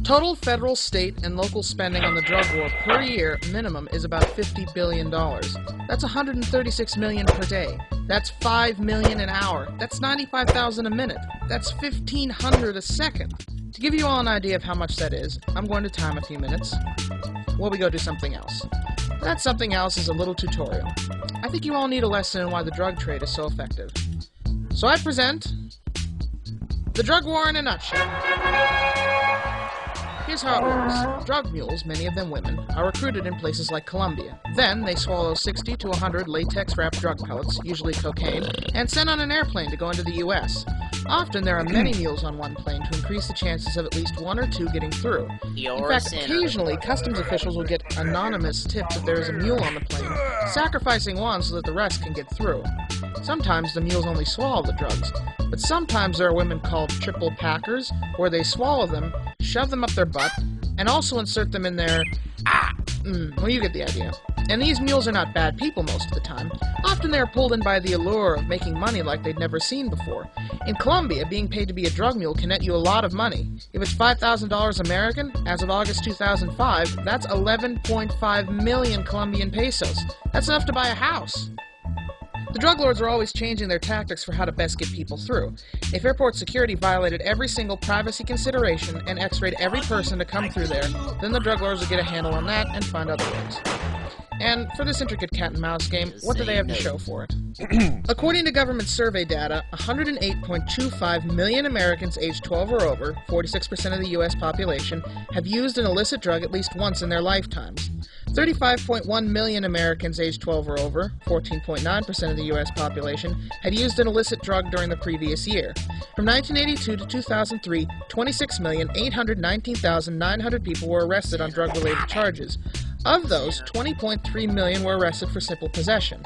Total federal, state, and local spending on the drug war per year minimum is about $50 billion. That's $136 million per day. That's $5 million an hour. That's $95,000 a minute. That's $1,500 a second. To give you all an idea of how much that is, I'm going to time a few minutes while we go do something else. That something else is a little tutorial. I think you all need a lesson in why the drug trade is so effective. So I present the drug war in a nutshell. Here's how it works. Drug mules, many of them women, are recruited in places like Colombia. Then they swallow 60 to 100 latex-wrapped drug pellets, usually cocaine, and sent on an airplane to go into the U.S. Often there are many mules on one plane to increase the chances of at least one or two getting through. In fact, occasionally, customs officials will get anonymous tips that there is a mule on the plane, sacrificing one so that the rest can get through. Sometimes the mules only swallow the drugs, but sometimes there are women called triple packers, where they swallow them, shove them up their butt, and also insert them in their... well, you get the idea. And these mules are not bad people most of the time. Often they are pulled in by the allure of making money like they'd never seen before. In Colombia, being paid to be a drug mule can net you a lot of money. If it's $5,000 American, as of August 2005, that's 11.5 million Colombian pesos. That's enough to buy a house. The drug lords are always changing their tactics for how to best get people through. If airport security violated every single privacy consideration and x-rayed every person to come through there, then the drug lords would get a handle on that and find other ways. And for this intricate cat-and-mouse game, what do they have to show for it? According to government survey data, 108.25 million Americans aged 12 or over, 46% of the U.S. population, have used an illicit drug at least once in their lifetimes. 35.1 million Americans aged 12 or over, 14.9% of the U.S. population, had used an illicit drug during the previous year. From 1982 to 2003, 26,819,900 people were arrested on drug-related charges. Of those, 20.3 million were arrested for simple possession.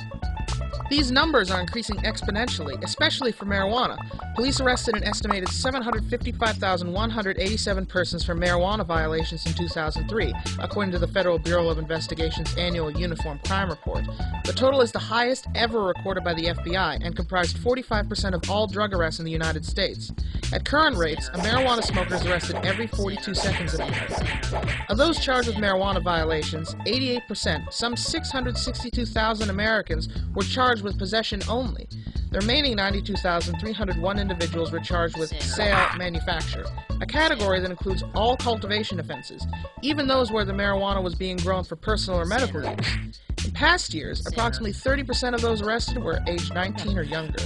These numbers are increasing exponentially, especially for marijuana. Police arrested an estimated 755,187 persons for marijuana violations in 2003, according to the Federal Bureau of Investigation's annual Uniform Crime Report. The total is the highest ever recorded by the FBI and comprised 45% of all drug arrests in the United States. At current rates, a marijuana smoker is arrested every 42 seconds in America. Of those charged with marijuana violations, 88%, some 662,000 Americans, were charged with possession only. The remaining 92,301 individuals were charged with sale, manufacture, a category that includes all cultivation offenses, even those where the marijuana was being grown for personal or medical use. In past years, approximately 30% of those arrested were aged 19 or younger.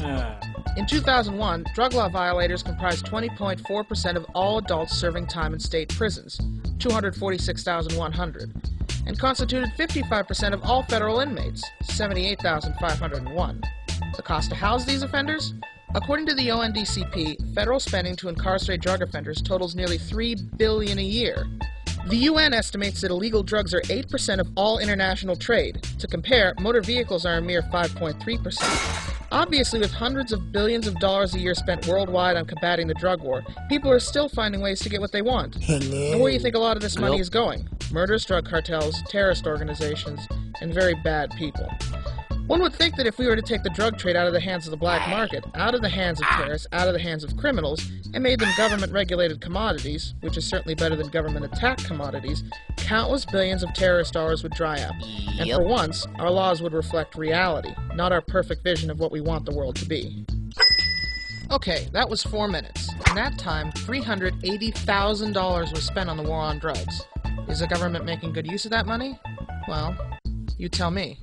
In 2001, drug law violators comprised 20.4% of all adults serving time in state prisons, 246,100, and constituted 55% of all federal inmates, 78,501. The cost to house these offenders? According to the ONDCP, federal spending to incarcerate drug offenders totals nearly $3 billion a year. The UN estimates that illegal drugs are 8% of all international trade. To compare, motor vehicles are a mere 5.3%. Obviously, with hundreds of billions of dollars a year spent worldwide on combating the drug war, people are still finding ways to get what they want. And where do you think a lot of this money is going? Murderous drug cartels, terrorist organizations, and very bad people. One would think that if we were to take the drug trade out of the hands of the black market, out of the hands of terrorists, out of the hands of criminals, and made them government-regulated commodities, which is certainly better than government-attacked commodities, countless billions of terrorist dollars would dry up. And for once, our laws would reflect reality, not our perfect vision of what we want the world to be. Okay, that was 4 minutes. In that time, $380,000 was spent on the war on drugs. Is the government making good use of that money? Well, you tell me.